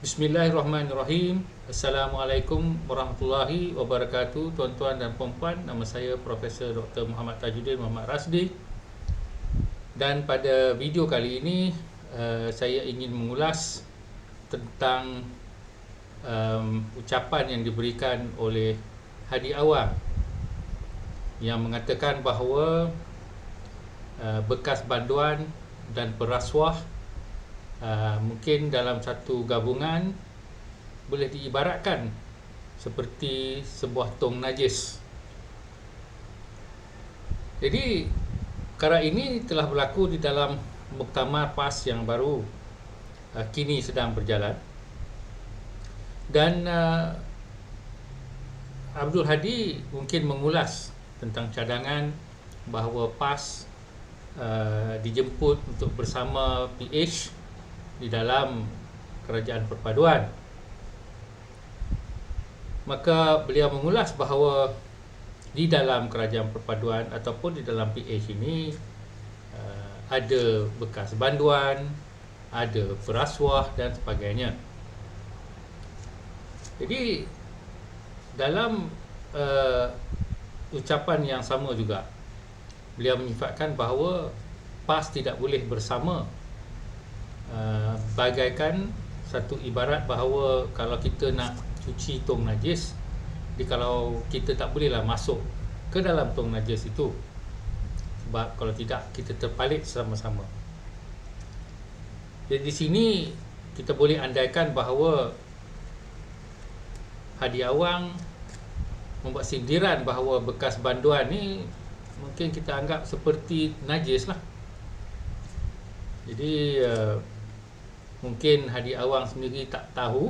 Bismillahirrahmanirrahim. Assalamualaikum warahmatullahi wabarakatuh. Tuan-tuan dan puan-puan, nama saya Profesor Dr. Muhammad Tajuddin Muhammad Rasdi. Dan pada video kali ini saya ingin mengulas tentang ucapan yang diberikan oleh Hadi Awang yang mengatakan bahawa bekas banduan dan perasuah mungkin dalam satu gabungan boleh diibaratkan seperti sebuah tong najis. Jadi perkara ini telah berlaku di dalam muktamar PAS yang baru kini sedang berjalan. Dan Abdul Hadi mungkin mengulas tentang cadangan bahawa PAS dijemput untuk bersama PH di dalam kerajaan perpaduan. Maka beliau mengulas bahawa di dalam kerajaan perpaduan ataupun di dalam PH ini ada bekas banduan, ada perasuah dan sebagainya. Jadi dalam ucapan yang sama juga beliau menyifatkan bahawa PAS tidak boleh bersama, bagaikan satu ibarat bahawa kalau kita nak cuci tong najis, kalau kita tak bolehlah masuk ke dalam tong najis itu, sebab kalau tidak kita terpalit sama-sama. Jadi di sini kita boleh andaikan bahawa Hadi Awang membuat sindiran bahawa bekas banduan ni mungkin kita anggap seperti najis lah. Jadi mungkin Hadi Awang sendiri tak tahu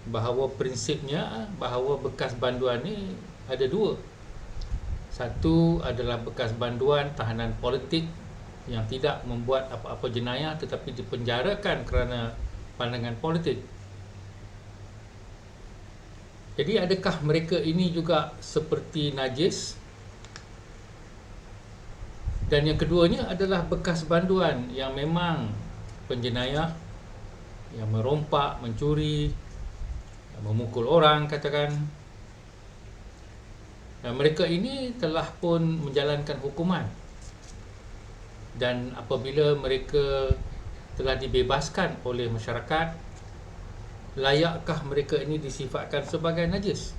bahawa prinsipnya bahawa bekas banduan ni ada dua. Satu adalah bekas banduan tahanan politik yang tidak membuat apa-apa jenayah tetapi dipenjarakan kerana pandangan politik. Jadi adakah mereka ini juga seperti najis? Dan yang keduanya adalah bekas banduan yang memang penjenayah, yang merompak, mencuri, memukul orang katakan. Dan mereka ini telah pun menjalankan hukuman. Dan apabila mereka telah dibebaskan oleh masyarakat, layakkah mereka ini disifatkan sebagai najis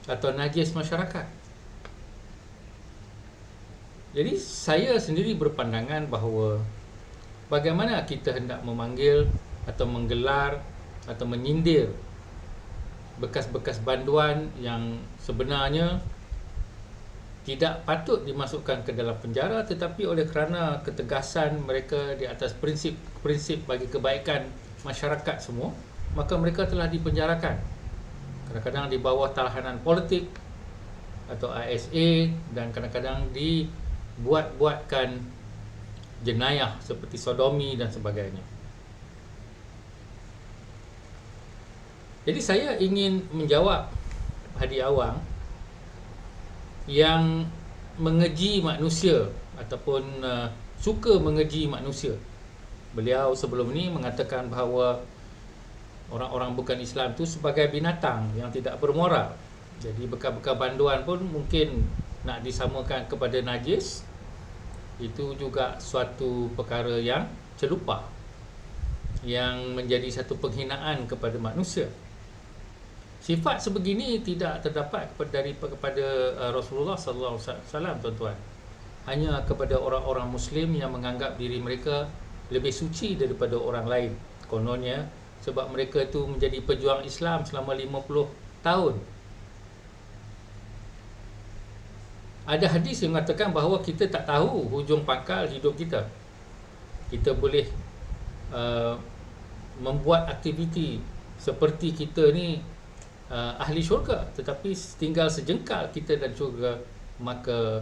atau najis masyarakat? Jadi saya sendiri berpandangan bahawa bagaimana kita hendak memanggil atau menggelar atau menyindir bekas-bekas banduan yang sebenarnya tidak patut dimasukkan ke dalam penjara, tetapi oleh kerana ketegasan mereka di atas prinsip bagi kebaikan masyarakat semua, maka mereka telah dipenjarakan. Kadang-kadang di bawah tahanan politik atau ISA, dan kadang-kadang dibuat-buatkan jenayah seperti sodomi dan sebagainya. Jadi saya ingin menjawab Hadi Awang yang mengeji manusia ataupun suka mengeji manusia. Beliau sebelum ini mengatakan bahawa orang-orang bukan Islam itu sebagai binatang yang tidak bermoral. Jadi bekas-bekas banduan pun mungkin nak disamakan kepada najis. Itu juga suatu perkara yang celupah, yang menjadi satu penghinaan kepada manusia. Sifat sebegini tidak terdapat kepada Rasulullah sallallahu alaihi wasallam, tuan-tuan. Hanya kepada orang-orang Muslim yang menganggap diri mereka lebih suci daripada orang lain. Kononnya sebab mereka itu menjadi pejuang Islam selama 50 tahun. Ada hadis yang mengatakan bahawa kita tak tahu hujung pangkal hidup kita. Kita boleh membuat aktiviti seperti kita ni ahli syurga, tetapi tinggal sejengkal kita dan syurga, maka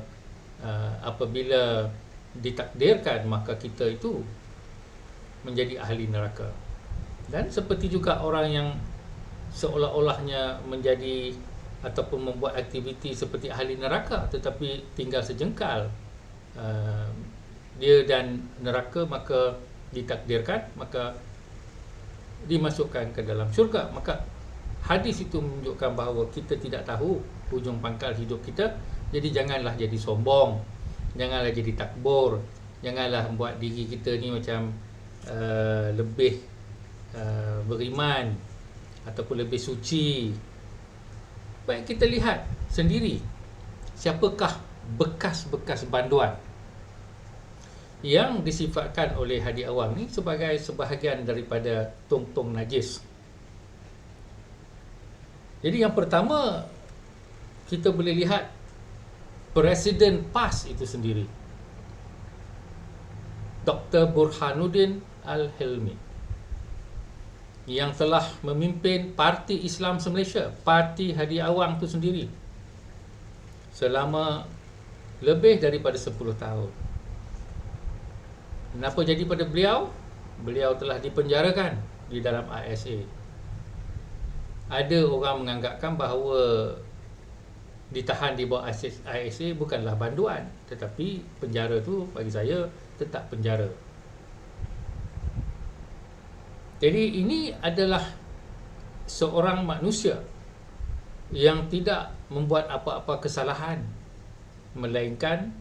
apabila ditakdirkan maka kita itu menjadi ahli neraka. Dan seperti juga orang yang seolah-olahnya menjadi ataupun membuat aktiviti seperti ahli neraka tetapi tinggal sejengkal dia dan neraka, maka ditakdirkan, maka dimasukkan ke dalam syurga. Maka hadis itu menunjukkan bahawa kita tidak tahu hujung pangkal hidup kita. Jadi janganlah jadi sombong, janganlah jadi takbur, janganlah buat diri kita ni macam lebih beriman ataupun lebih suci. Baik kita lihat sendiri siapakah bekas-bekas banduan yang disifatkan oleh Hadi Awang ni sebagai sebahagian daripada tong-tong najis. Jadi yang pertama, kita boleh lihat Presiden PAS itu sendiri, Dr. Burhanuddin Al-Hilmi, yang telah memimpin Parti Islam Malaysia, Parti Hadi Awang itu sendiri, selama lebih daripada 10 tahun. Kenapa jadi pada beliau? Beliau telah dipenjarakan di dalam ISA. Ada orang menganggapkan bahawa ditahan di bawah ISA bukanlah banduan, tetapi penjara tu bagi saya tetap penjara. Jadi ini adalah seorang manusia yang tidak membuat apa-apa kesalahan, melainkan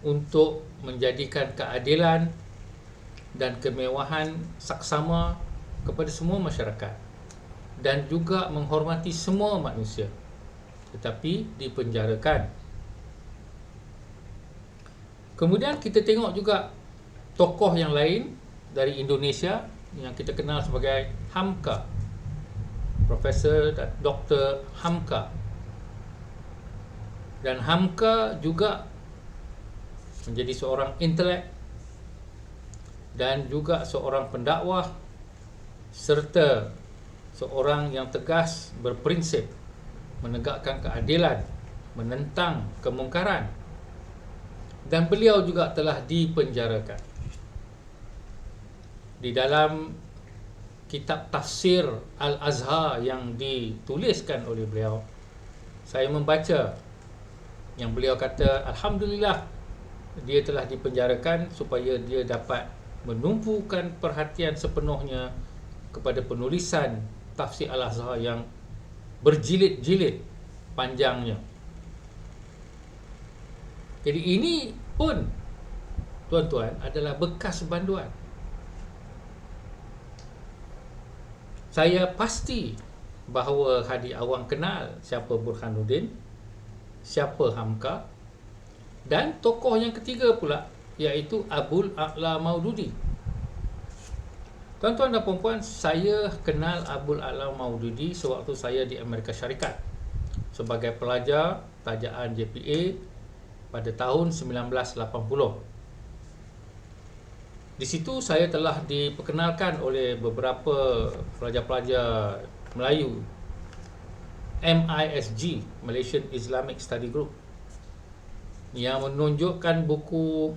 untuk menjadikan keadilan dan kemewahan saksama kepada semua masyarakat dan juga menghormati semua manusia, tetapi dipenjarakan. Kemudian kita tengok juga tokoh yang lain dari Indonesia yang kita kenal sebagai Hamka, Profesor Dr. Hamka. Dan Hamka juga menjadi seorang intelek dan juga seorang pendakwah serta seorang yang tegas berprinsip menegakkan keadilan, menentang kemungkaran, dan beliau juga telah dipenjarakan. Di dalam kitab tafsir Al-Azhar yang dituliskan oleh beliau, saya membaca yang beliau kata, alhamdulillah dia telah dipenjarakan supaya dia dapat menumpukan perhatian sepenuhnya kepada penulisan tafsir Al-Azhar yang berjilid-jilid panjangnya. Jadi ini pun, tuan-tuan, adalah bekas banduan. Saya pasti bahawa Hadi Awang kenal siapa Burhanuddin, siapa Hamka, dan tokoh yang ketiga pula, iaitu Abul A'la Maududi. Tuan-tuan dan puan-puan, saya kenal Abul A'la Maududi sewaktu saya di Amerika Syarikat sebagai pelajar tajaan JPA pada tahun 1980. Di situ saya telah diperkenalkan oleh beberapa pelajar-pelajar Melayu MISG, Malaysian Islamic Study Group, yang menunjukkan buku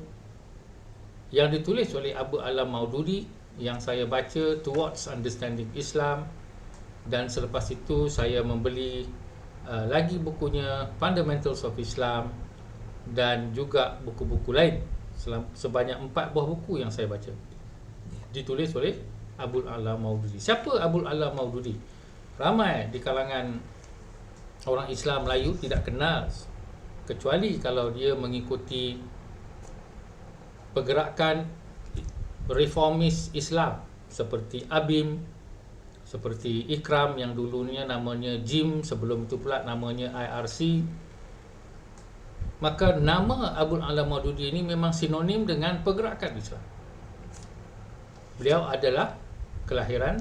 yang ditulis oleh Abu Alam Maududi yang saya baca, Towards Understanding Islam, dan selepas itu saya membeli lagi bukunya Fundamentals of Islam dan juga buku-buku lain, sebanyak 4 buah buku yang saya baca ditulis oleh Abu Alam Maududi. Siapa Abu Alam Maududi? Ramai di kalangan orang Islam Melayu tidak kenal, kecuali kalau dia mengikuti pergerakan reformis Islam seperti ABIM, seperti Ikram yang dulunya namanya JIM, sebelum itu pula namanya IRC. Maka nama Abu Alam Maududi ini memang sinonim dengan pergerakan Islam. Beliau adalah kelahiran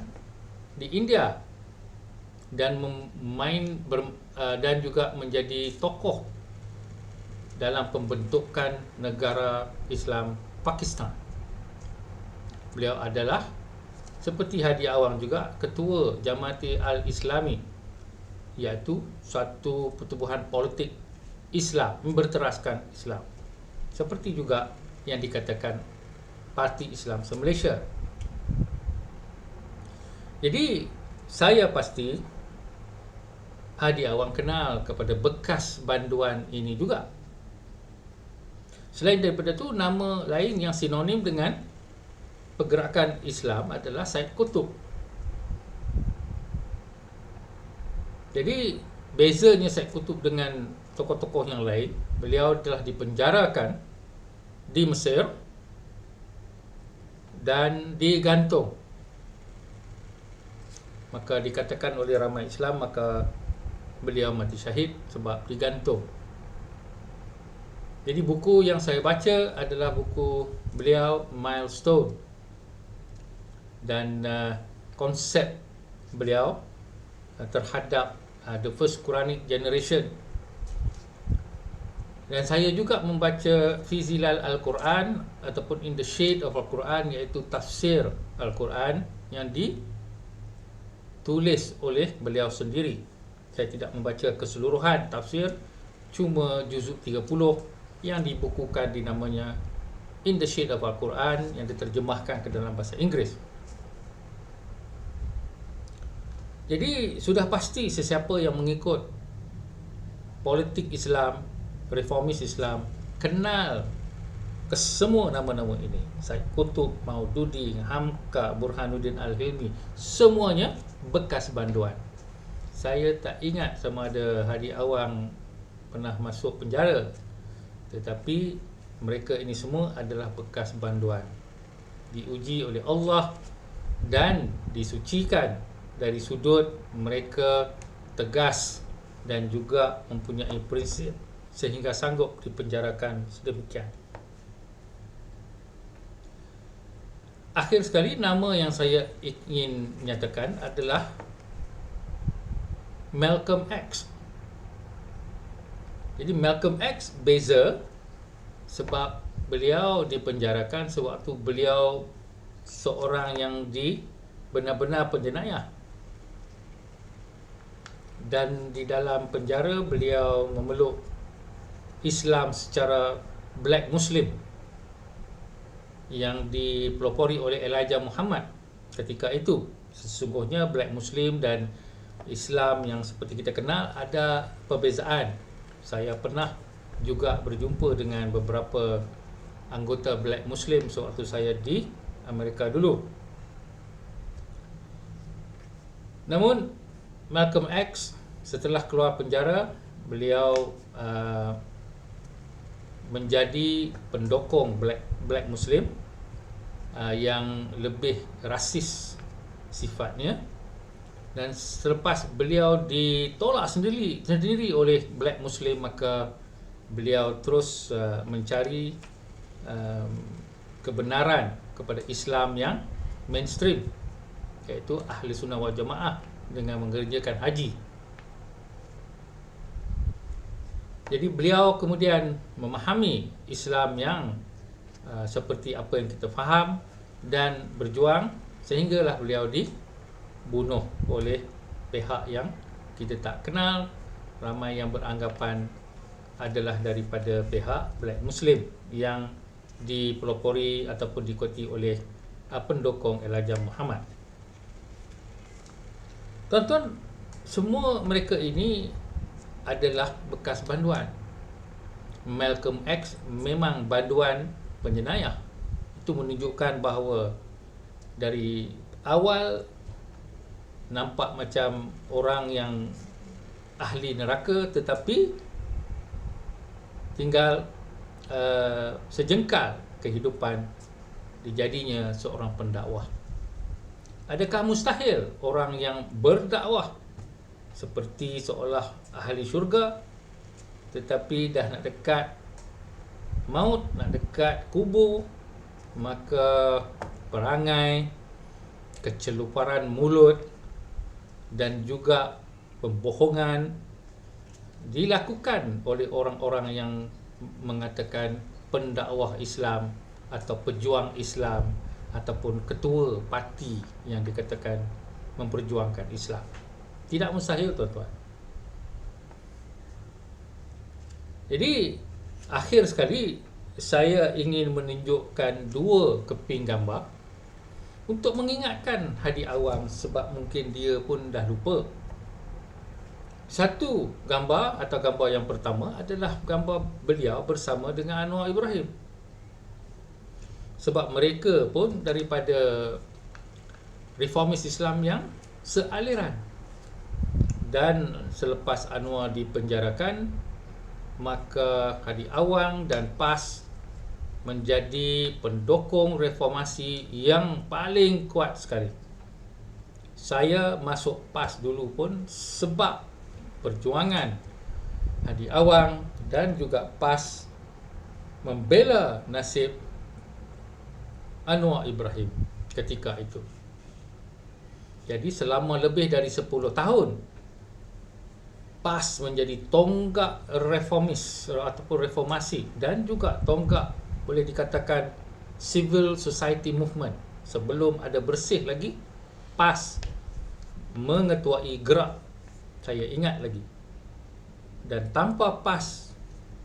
di India dan dan juga menjadi tokoh dalam pembentukan negara Islam Pakistan. Beliau adalah, seperti Hadi Awang juga, ketua Jamaati Al-Islami, iaitu suatu pertubuhan politik Islam, berteraskan Islam, seperti juga yang dikatakan Parti Islam Malaysia. Jadi saya pasti Hadi Awang kenal kepada bekas banduan ini juga. Selain daripada itu, nama lain yang sinonim dengan pergerakan Islam adalah Said Qutb. Jadi bezanya Said Qutb dengan tokoh-tokoh yang lain, beliau telah dipenjarakan di Mesir dan digantung. Maka dikatakan oleh ramai Islam, maka beliau mati syahid sebab digantung. Jadi buku yang saya baca adalah buku beliau, Milestone, dan konsep beliau terhadap the first Quranic generation. Dan saya juga membaca Fi Zilal Al-Quran ataupun In the Shade of Al-Quran, iaitu tafsir Al-Quran yang ditulis oleh beliau sendiri. Saya tidak membaca keseluruhan tafsir, cuma juzuk 30 yang dibukukan di namanya In the Shade of Al-Quran, yang diterjemahkan ke dalam bahasa Inggeris. Jadi sudah pasti sesiapa yang mengikut politik Islam, reformis Islam, kenal ke semua nama-nama ini. Said Qutb, Maududi, Hamka, Burhanuddin Al-Hilmi, semuanya bekas banduan. Saya tak ingat sama ada Hadi Awang pernah masuk penjara, tetapi mereka ini semua adalah bekas banduan, diuji oleh Allah dan disucikan dari sudut mereka tegas dan juga mempunyai prinsip sehingga sanggup dipenjarakan sedemikian. Akhir sekali, nama yang saya ingin nyatakan adalah Malcolm X. Jadi Malcolm X beza sebab beliau dipenjarakan sewaktu beliau seorang yang benar-benar penjenayah. Dan di dalam penjara beliau memeluk Islam secara Black Muslim yang dipelopori oleh Elijah Muhammad ketika itu. Sesungguhnya Black Muslim dan Islam yang seperti kita kenal ada perbezaan. Saya pernah juga berjumpa dengan beberapa anggota Black Muslim sewaktu saya di Amerika dulu. Namun Malcolm X setelah keluar penjara, beliau menjadi pendokong Black Muslim yang lebih rasis sifatnya. Dan selepas beliau ditolak sendiri oleh Black Muslim, maka beliau terus mencari kebenaran kepada Islam yang mainstream, iaitu Ahli Sunnah wal Jamaah, dengan mengerjakan haji. Jadi beliau kemudian memahami Islam yang seperti apa yang kita faham dan berjuang, sehinggalah beliau dibunuh oleh pihak yang kita tak kenal. Ramai yang beranggapan adalah daripada pihak Black Muslim yang dipelopori ataupun diikuti oleh pendokong Elijah Muhammad. Tuan-tuan, semua mereka ini adalah bekas banduan. Malcolm X memang banduan penjenayah. Itu menunjukkan bahawa dari awal nampak macam orang yang ahli neraka, tetapi tinggal sejengkal kehidupan dijadinya seorang pendakwah. Adakah mustahil orang yang berdakwah seperti seolah ahli syurga, tetapi dah nak dekat maut, nak dekat kubur, maka perangai, keceluparan mulut dan juga pembohongan dilakukan oleh orang-orang yang mengatakan pendakwah Islam atau pejuang Islam ataupun ketua parti yang dikatakan memperjuangkan Islam? Tidak mustahil, tuan-tuan. Jadi akhir sekali saya ingin menunjukkan dua keping gambar untuk mengingatkan Hadi Awang, sebab mungkin dia pun dah lupa. Satu gambar atau gambar yang pertama adalah gambar beliau bersama dengan Anwar Ibrahim. sebab mereka pun daripada reformis Islam yang sealiran. Dan selepas Anwar dipenjarakan, maka Hadi Awang dan PAS menjadi pendukung reformasi yang paling kuat sekali. Saya masuk PAS dulu pun sebab perjuangan Hadi Awang dan juga PAS membela nasib Anwar Ibrahim ketika itu. Jadi selama lebih dari 10 tahun PAS menjadi tonggak reformis ataupun reformasi dan juga tonggak boleh dikatakan civil society movement. Sebelum ada Bersih lagi, PAS mengetuai gerak, saya ingat lagi. Dan tanpa PAS,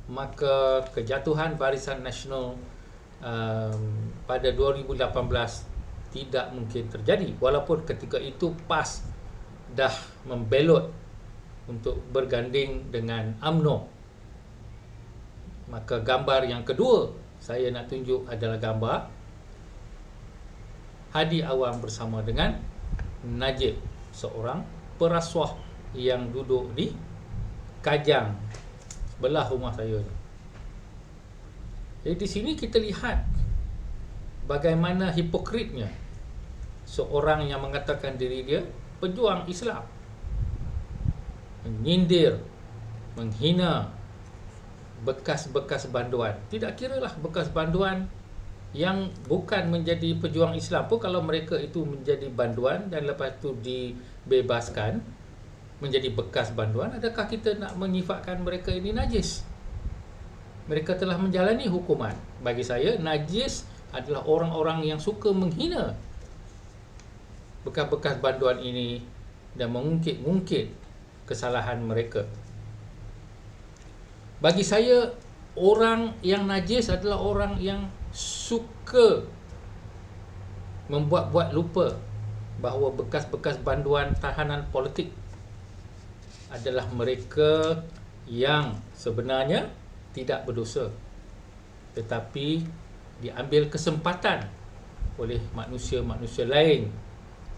maka kejatuhan Barisan Nasional pada 2018 tidak mungkin terjadi, walaupun ketika itu PAS dah membelot untuk berganding dengan UMNO. Maka gambar yang kedua saya nak tunjuk adalah gambar Hadi Awang bersama dengan Najib, seorang perasuah yang duduk di Kajang sebelah rumah saya ni. Jadi di sini kita lihat bagaimana hipokritnya seorang yang mengatakan diri dia pejuang Islam, menyindir, menghina bekas-bekas banduan. Tidak kiralah bekas banduan yang bukan menjadi pejuang Islam pun, kalau mereka itu menjadi banduan dan lepas itu dibebaskan menjadi bekas banduan, adakah kita nak menyifatkan mereka ini najis? Mereka telah menjalani hukuman. Bagi saya, najis adalah orang-orang yang suka menghina bekas-bekas banduan ini dan mengungkit-ungkit kesalahan mereka. Bagi saya, orang yang najis adalah orang yang suka membuat-buat lupa bahawa bekas-bekas banduan tahanan politik adalah mereka yang sebenarnya tidak berdosa, tetapi diambil kesempatan oleh manusia-manusia lain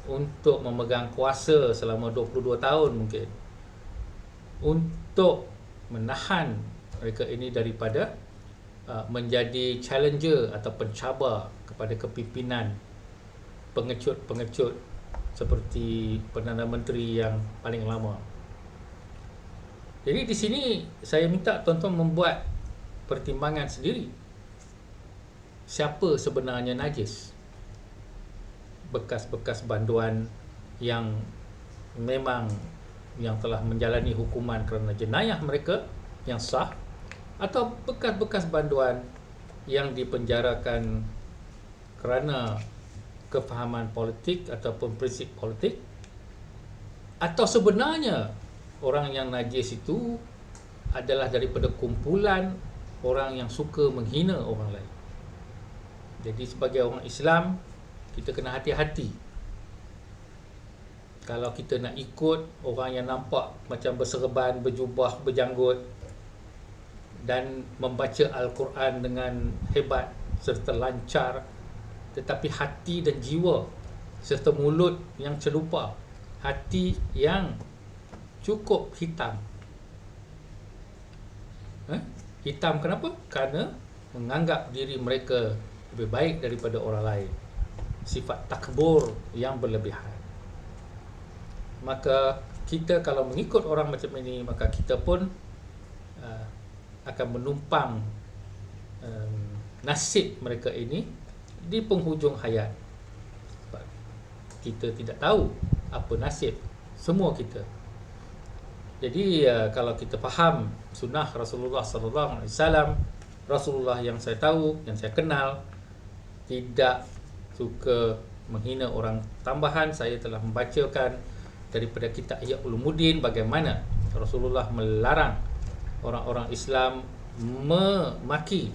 untuk memegang kuasa selama 22 tahun mungkin, untuk menahan mereka ini daripada menjadi challenger atau pencabar kepada kepimpinan pengecut-pengecut seperti Perdana Menteri yang paling lama. Jadi di sini saya minta tuan-tuan membuat pertimbangan sendiri. Siapa sebenarnya najis? Bekas-bekas banduan yang memang yang telah menjalani hukuman kerana jenayah mereka yang sah, atau bekas-bekas banduan yang dipenjarakan kerana kefahaman politik ataupun prinsip politik, atau sebenarnya orang yang najis itu adalah daripada kumpulan orang yang suka menghina orang lain. Jadi sebagai orang Islam, kita kena hati-hati. Kalau kita nak ikut orang yang nampak macam berserban, berjubah, berjanggut dan membaca Al-Quran dengan hebat serta lancar, tetapi hati dan jiwa serta mulut yang celupa, hati yang cukup hitam. Hitam kenapa? Kerana menganggap diri mereka lebih baik daripada orang lain. Sifat takbur yang berlebihan. Maka kita kalau mengikut orang macam ini, maka kita pun akan menumpang nasib mereka ini di penghujung hayat. Sebab kita tidak tahu apa nasib semua kita. Jadi kalau kita faham sunnah Rasulullah sallallahu alaihi wasallam, Rasulullah yang saya tahu, yang saya kenal, tidak suka menghina orang. Tambahan, saya telah membacakan daripada kitab Ihya Ulumuddin bagaimana Rasulullah melarang orang-orang Islam memaki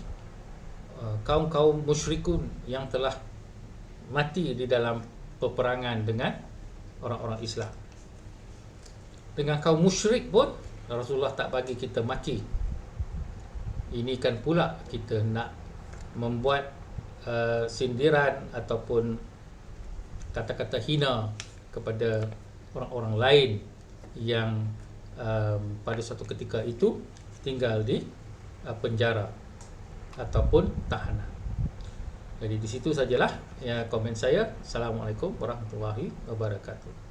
kaum-kaum musyrikun yang telah mati di dalam peperangan dengan orang-orang Islam. Dengan kaum musyrik pun Rasulullah tak bagi kita maki. Ini kan pula kita nak membuat sindiran ataupun kata-kata hina kepada orang-orang lain yang pada suatu ketika itu tinggal di penjara ataupun tahanan. Jadi di situ sajalah ya komen saya. Assalamualaikum warahmatullahi wabarakatuh.